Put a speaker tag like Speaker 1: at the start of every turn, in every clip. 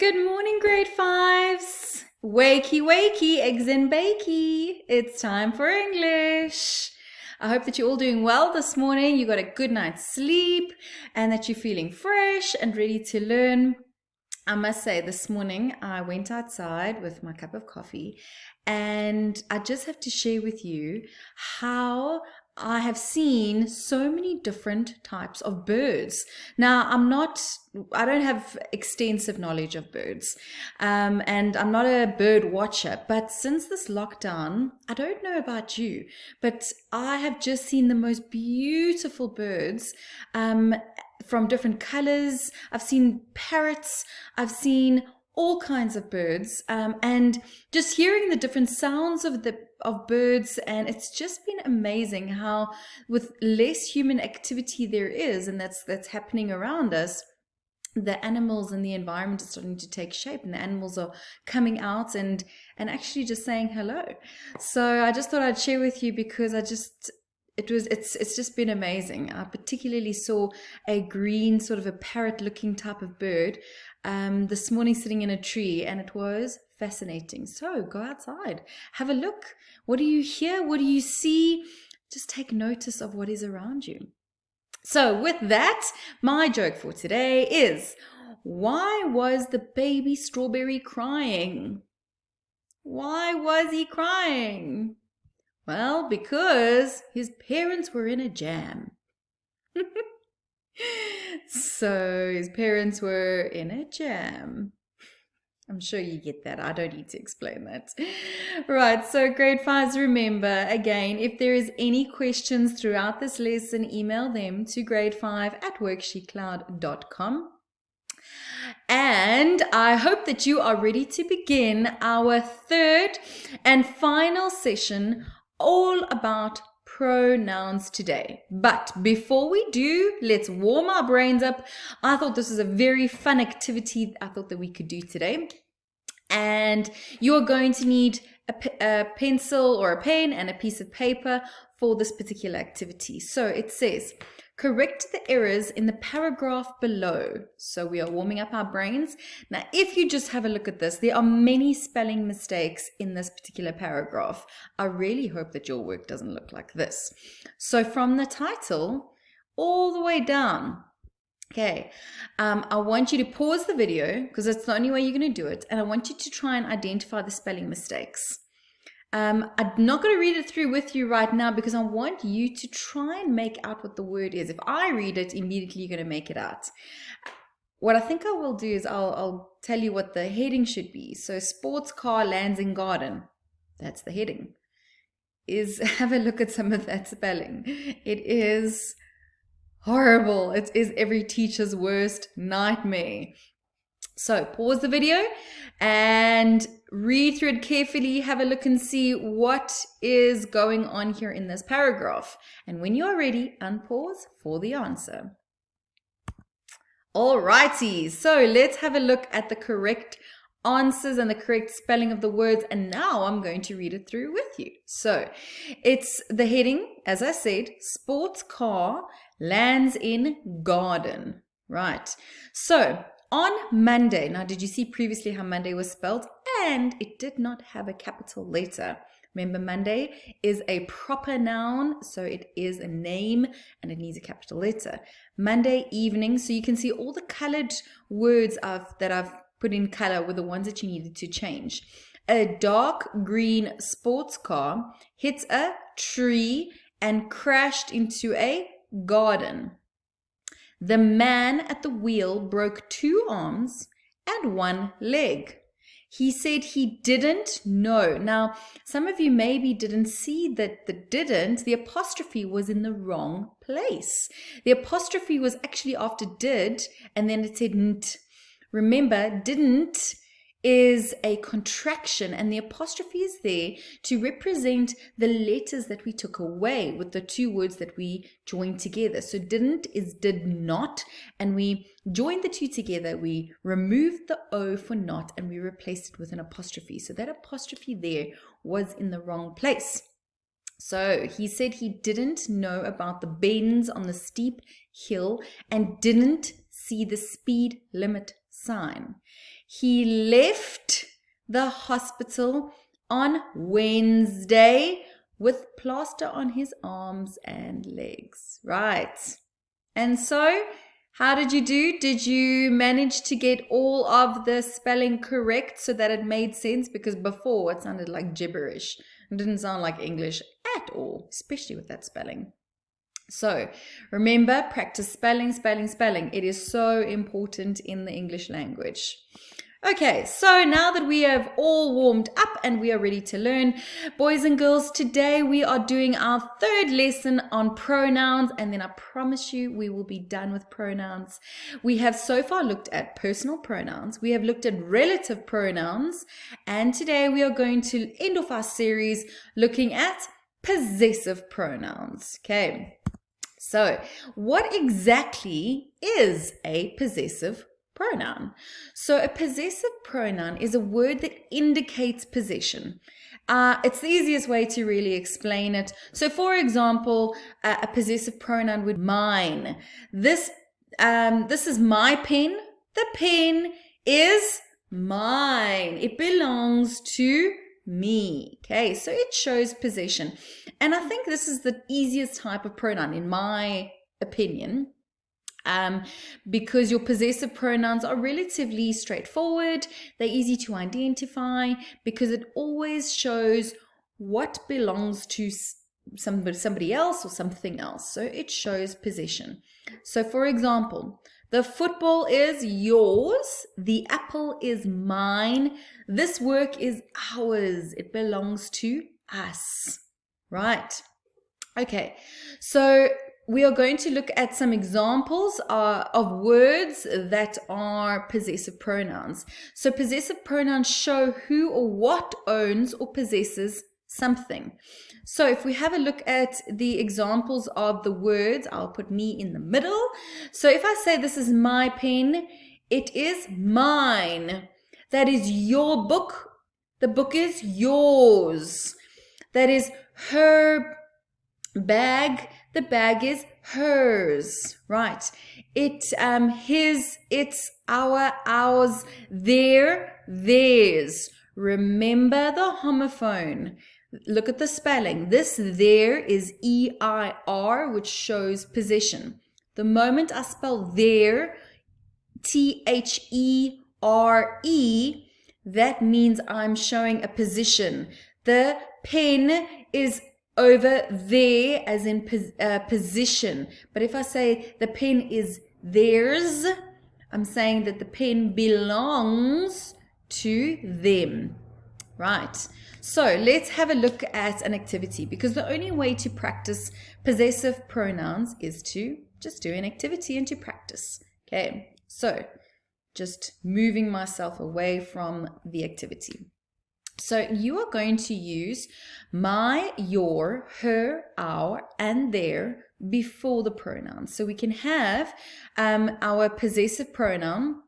Speaker 1: Good morning, grade fives. Wakey, wakey, eggs and bakey. It's time for English. I hope that you're all doing well this morning. You got a good night's sleep and that you're feeling fresh and ready to learn. I must say, this morning I went outside with my cup of coffee and I just have to share with you how I have seen so many different types of birds. Now, I don't have extensive knowledge of birds, and I'm not a bird watcher, but since this lockdown, I don't know about you, but I have just seen the most beautiful birds, from different colors. I've seen parrots, I've seen all kinds of birds, and just hearing the different sounds of birds, and it's just been amazing how with less human activity there is, and that's happening around us, the animals and the environment is starting to take shape, and the animals are coming out and actually just saying hello. So I just thought I'd share with you because it's just been amazing. I particularly saw a green, sort of a parrot looking type of bird this morning sitting in a tree, and it was fascinating. So go outside, have a look. What do you hear? What do you see? Just take notice of what is around you. So with that, my joke for today is, why was the baby strawberry crying? Why was he crying? Well, because his parents were in a jam. So his parents were in a jam. I'm sure you get that. I don't need to explain that. Right, so grade fives, remember, again, if there is any questions throughout this lesson, email them to grade5@worksheetcloud.com. And I hope that you are ready to begin our third and final session all about pronouns today. But before we do, let's warm our brains up. I thought this was a very fun activity I thought that we could do today. And you're going to need a pencil or a pen and a piece of paper for this particular activity. So it says, correct the errors in the paragraph below. So we are warming up our brains. Now, if you just have a look at this, there are many spelling mistakes in this particular paragraph. I really hope that your work doesn't look like this. So from the title all the way down, okay, I want you to pause the video because that's the only way you're going to do it. And I want you to try and identify the spelling mistakes. I'm not going to read it through with you right now because I want you to try and make out what the word is. If I read it, immediately you're going to make it out. What I think I will do is I'll tell you what the heading should be. So sports car lands in garden. That's the heading. Have a look at some of that spelling. It is horrible. It is every teacher's worst nightmare. So pause the video and read through it carefully. Have a look and see what is going on here in this paragraph. And when you are ready, unpause for the answer. Alrighty, so let's have a look at the correct answers and the correct spelling of the words, and now I'm going to read it through with you. So it's the heading, as I said, sports car lands in garden. Right, so on Monday, now did you see previously how Monday was spelled? And it did not have a capital letter. Remember, Monday is a proper noun, so it is a name and it needs a capital letter. Monday evening, so you can see all the colored words that I've put in color were the ones that you needed to change. A dark green sports car hit a tree and crashed into a garden. The man at the wheel broke 2 arms and 1 leg. He said he didn't know. Now, some of you maybe didn't see that the apostrophe was in the wrong place. The apostrophe was actually after did, and then it said nt. Remember, didn't is a contraction, and the apostrophe is there to represent the letters that we took away with the 2 words that we joined together. So didn't is did not, and we joined the 2 together. We removed the O for not, and we replaced it with an apostrophe. So that apostrophe there was in the wrong place. So he said he didn't know about the bends on the steep hill and didn't see the speed limit sign. He left the hospital on Wednesday with plaster on his arms and legs. Right. And so, how did you do? Did you manage to get all of the spelling correct so that it made sense? Because before it sounded like gibberish. It didn't sound like English at all, especially with that spelling. So remember, practice spelling, spelling, spelling. It is so important in the English language. Okay, so now that we have all warmed up and we are ready to learn, boys and girls, today we are doing our third lesson on pronouns, and then I promise you we will be done with pronouns. We have so far looked at personal pronouns, we have looked at relative pronouns, and today we are going to end off our series looking at possessive pronouns. Okay, so what exactly is a possessive pronoun? So a possessive pronoun is a word that indicates possession. It's the easiest way to really explain it. So for example, a possessive pronoun would be mine. This is my pen. The pen is mine. It belongs to me. Okay, so it shows possession. And I think this is the easiest type of pronoun in my opinion. Because your possessive pronouns are relatively straightforward. They're easy to identify because it always shows what belongs to somebody else or something else. So it shows possession. So for example, the football is yours. The apple is mine. This work is ours. It belongs to us. Right. Okay. So we are going to look at some examples of words that are possessive pronouns. So possessive pronouns show who or what owns or possesses something. So if we have a look at the examples of the words, I'll put me in the middle. So if I say this is my pen, it is mine. That is your book. The book is yours. That is her bag. The bag is hers, right? It's his, it's our, ours, their, theirs. Remember the homophone. Look at the spelling. This there is E-I-R, which shows possession. The moment I spell there, T-H-E-R-E, that means I'm showing a position. The pen is over there as in position. But if I say the pen is theirs, I'm saying that the pen belongs to them. Right. So let's have a look at an activity, because the only way to practice possessive pronouns is to just do an activity and to practice. Okay. So just moving myself away from the activity. So you are going to use my, your, her, our, and their before the pronoun. So we can have our possessive pronoun,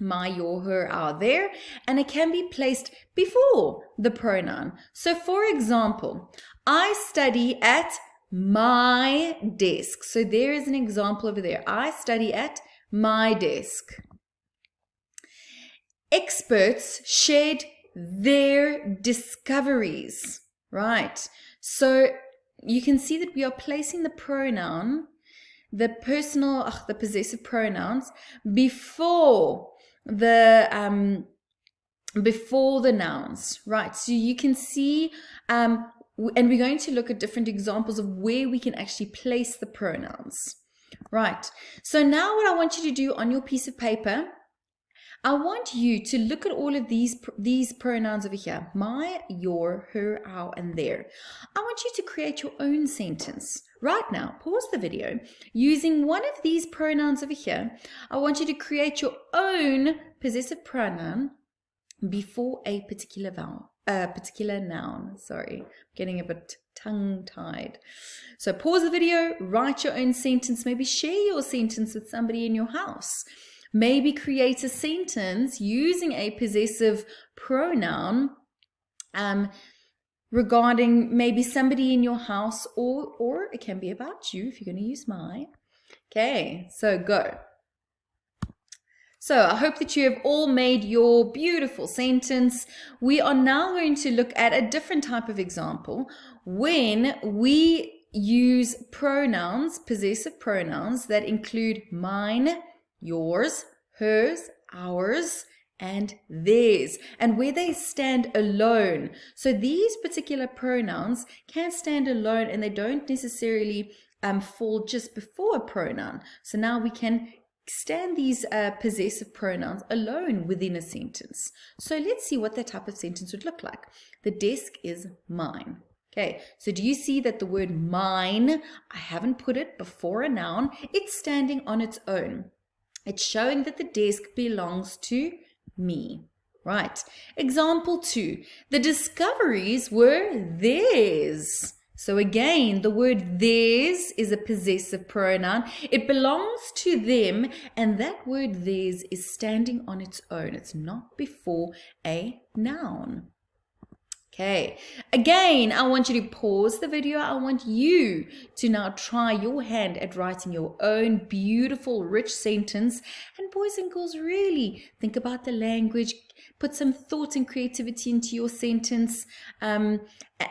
Speaker 1: my, your, her, our, their, and it can be placed before the pronoun. So for example, I study at my desk. So there is an example over there. I study at my desk. Experts shared their discoveries, right? So you can see that we are placing the pronoun, the personal, the possessive pronouns before the nouns, right? So you can see, and we're going to look at different examples of where we can actually place the pronouns, right? So now what I want you to do on your piece of paper, I want you to look at all of these pronouns over here. My, your, her, our, and their. I want you to create your own sentence. Right now, pause the video. Using one of these pronouns over here, I want you to create your own possessive pronoun before a particular noun. Sorry, I'm getting a bit tongue-tied. So pause the video, write your own sentence, maybe share your sentence with somebody in your house. Maybe create a sentence using a possessive pronoun regarding maybe somebody in your house, or it can be about you if you're going to use my. Okay, so go. So I hope that you have all made your beautiful sentence. We are now going to look at a different type of example when we use pronouns, possessive pronouns that include mine, yours, hers, ours, and theirs, and where they stand alone. So these particular pronouns can stand alone and they don't necessarily fall just before a pronoun. So now we can stand these possessive pronouns alone within a sentence. So let's see what that type of sentence would look like. The desk is mine. Okay, so do you see that the word mine, I haven't put it before a noun, it's standing on its own. It's showing that the desk belongs to me. Right. Example 2. The discoveries were theirs. So again, the word theirs is a possessive pronoun. It belongs to them, and that word theirs is standing on its own. It's not before a noun. Okay, again, I want you to pause the video. I want you to now try your hand at writing your own beautiful, rich sentence. And boys and girls, really think about the language. Put some thought and creativity into your sentence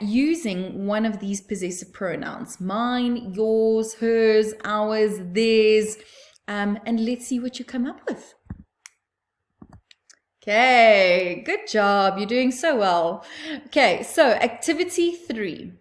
Speaker 1: using one of these possessive pronouns. Mine, yours, hers, ours, theirs. And let's see what you come up with. Okay, good job. You're doing so well. Okay, so activity 3.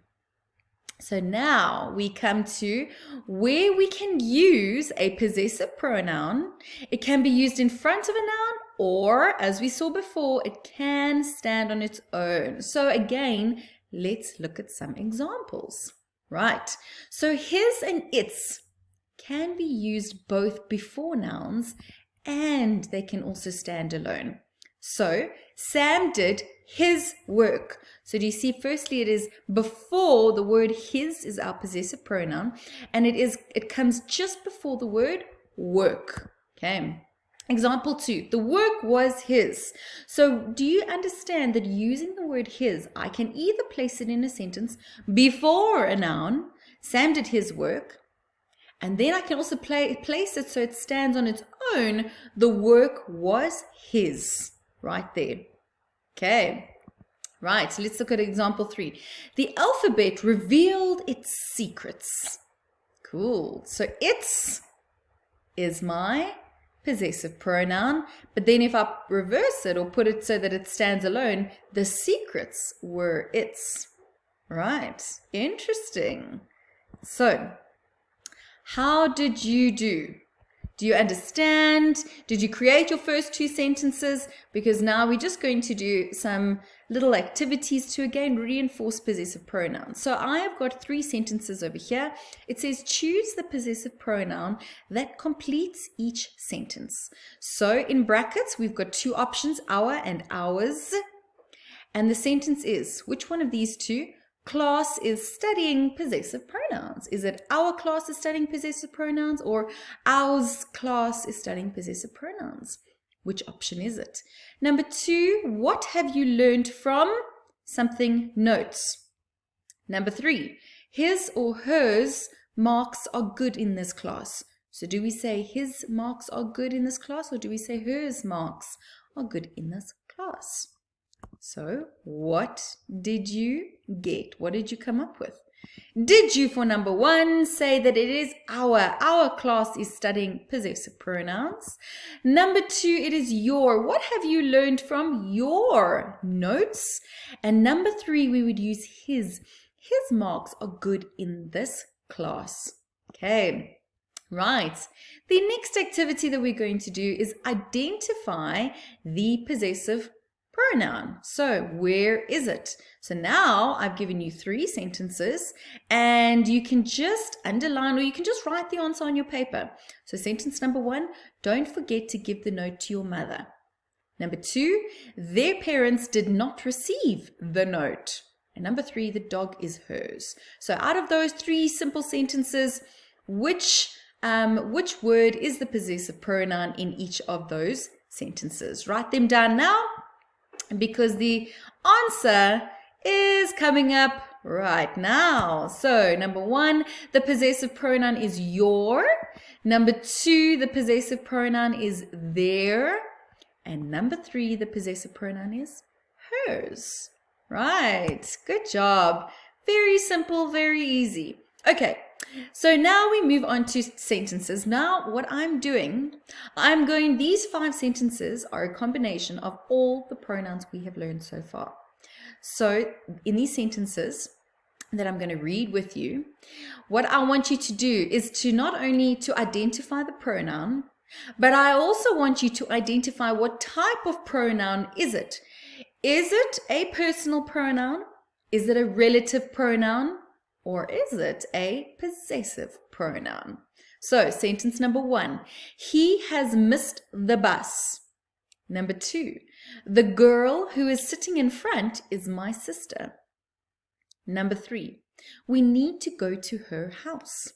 Speaker 1: So now we come to where we can use a possessive pronoun. It can be used in front of a noun, or as we saw before, it can stand on its own. So again, let's look at some examples. Right, so his and its can be used both before nouns and they can also stand alone. So Sam did his work. So do you see, firstly, it is before the word his is our possessive pronoun, and it comes just before the word work. Okay. Example 2, the work was his. So do you understand that using the word his, I can either place it in a sentence before a noun, Sam did his work, and then I can also place it so it stands on its own, the work was his. Right there. Okay. Right. So let's look at example 3. The alphabet revealed its secrets. Cool. So its is my possessive pronoun. But then if I reverse it or put it so that it stands alone, the secrets were its. Right. Interesting. So how did you do? Do you understand? Did you create your first 2 sentences? Because now we're just going to do some little activities to again reinforce possessive pronouns. So I have got 3 sentences over here. It says choose the possessive pronoun that completes each sentence. So in brackets, we've got 2 options, our and ours. And the sentence is, which one of these 2? Class is studying possessive pronouns. Is it our class is studying possessive pronouns or ours class is studying possessive pronouns? Which option is it? Number 2, what have you learned from something notes? Number 3, his or hers marks are good in this class. So do we say his marks are good in this class or do we say hers marks are good in this class? So what did you get? What did you come up with? Did you, for number 1, say that it is our class is studying possessive pronouns? Number 2, it is your. What have you learned from your notes? And number 3, we would use his. His marks are good in this class. Okay. Right. The next activity that we're going to do is identify the possessive pronoun. So where is it? So now I've given you 3 sentences and you can just underline or you can just write the answer on your paper. So sentence number 1, don't forget to give the note to your mother. Number 2, their parents did not receive the note. And number 3, the dog is hers. So out of those 3 simple sentences, which word is the possessive pronoun in each of those sentences? Write them down now, because the answer is coming up Right now. So number 1, the possessive pronoun is your. Number 2, the possessive pronoun is their. And number 3, the possessive pronoun is hers. Right. Good job. Very simple, very easy. Okay. So now we move on to sentences. Now what I'm doing, these 5 sentences are a combination of all the pronouns we have learned so far. So in these sentences that I'm going to read with you, what I want you to do is to not only to identify the pronoun, but I also want you to identify what type of pronoun is it. Is it a personal pronoun? Is it a relative pronoun? Or is it a possessive pronoun? So sentence number 1, he has missed the bus. Number 2, the girl who is sitting in front is my sister. Number 3, we need to go to her house.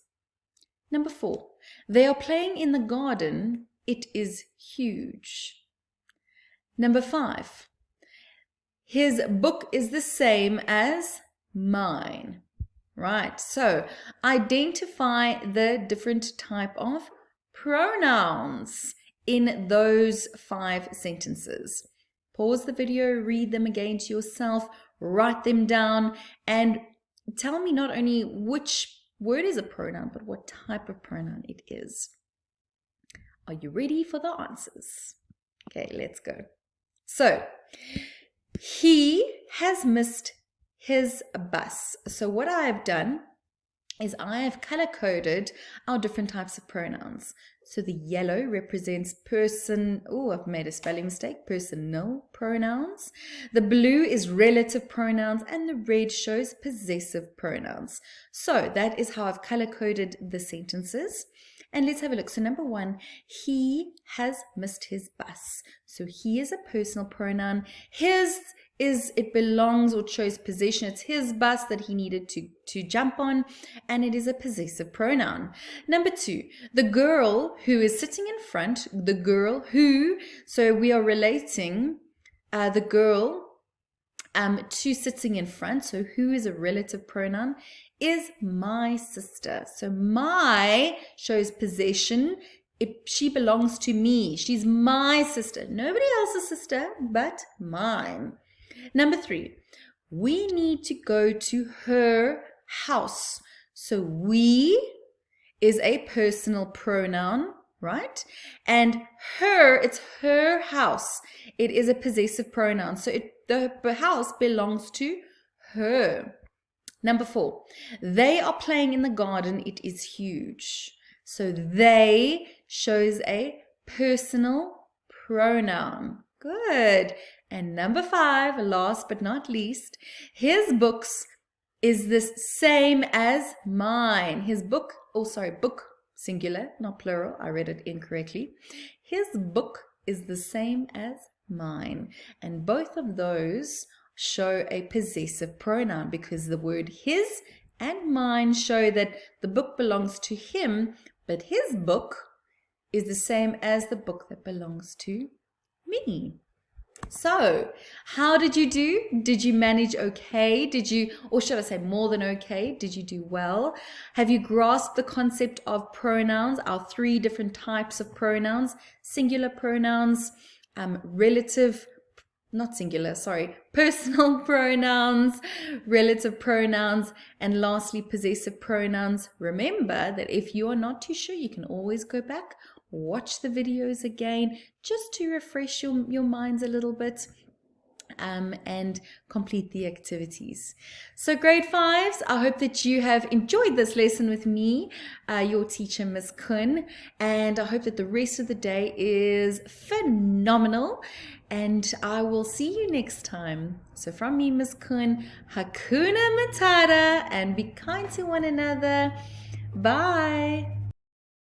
Speaker 1: Number 4, they are playing in the garden. It is huge. Number 5, his book is the same as mine. Right, so identify the different type of pronouns in those 5 sentences. Pause the video, read them again to yourself, write them down, and tell me not only which word is a pronoun, but what type of pronoun it is. Are you ready for the answers? Okay, let's go. So, he has missed his bus. So what I have done is I have color-coded our different types of pronouns. So the yellow represents I've made a spelling mistake, personal pronouns. The blue is relative pronouns, and the red shows possessive pronouns. So that is how I've color-coded the sentences. And let's have a look. So number 1, he has missed his bus. So he is a personal pronoun. His it belongs or shows possession. It's his bus that he needed to jump on, and it is a possessive pronoun. Number 2, the girl who is sitting in front, the girl who, so we are relating the girl to sitting in front, so who is a relative pronoun, is my sister. So my shows possession. She belongs to me. She's my sister. Nobody else's sister but mine. Number 3, we need to go to her house. So we is a personal pronoun, right? And her, it's her house. It is a possessive pronoun. So the house belongs to her. Number 4, they are playing in the garden. It is huge. So they shows a personal pronoun. Good. And number 5, last but not least, his books is the same as mine. His book, book, singular, not plural. I read it incorrectly. His book is the same as mine. And both of those show a possessive pronoun because the word his and mine show that the book belongs to him, but his book is the same as the book that belongs to me. So, how did you do? Did you manage okay? Or should I say more than okay? Did you do well? Have you grasped the concept of pronouns, our 3 different types of pronouns? Singular pronouns, personal pronouns, relative pronouns, and lastly, possessive pronouns. Remember that if you are not too sure, you can always go back, watch the videos again, just to refresh your minds a little bit, and complete the activities. So grade 5s, I hope that you have enjoyed this lesson with me, your teacher, Miss Kun, and I hope that the rest of the day is phenomenal, and I will see you next time. So from me, Miss Kun, Hakuna Matata, and be kind to one another. Bye.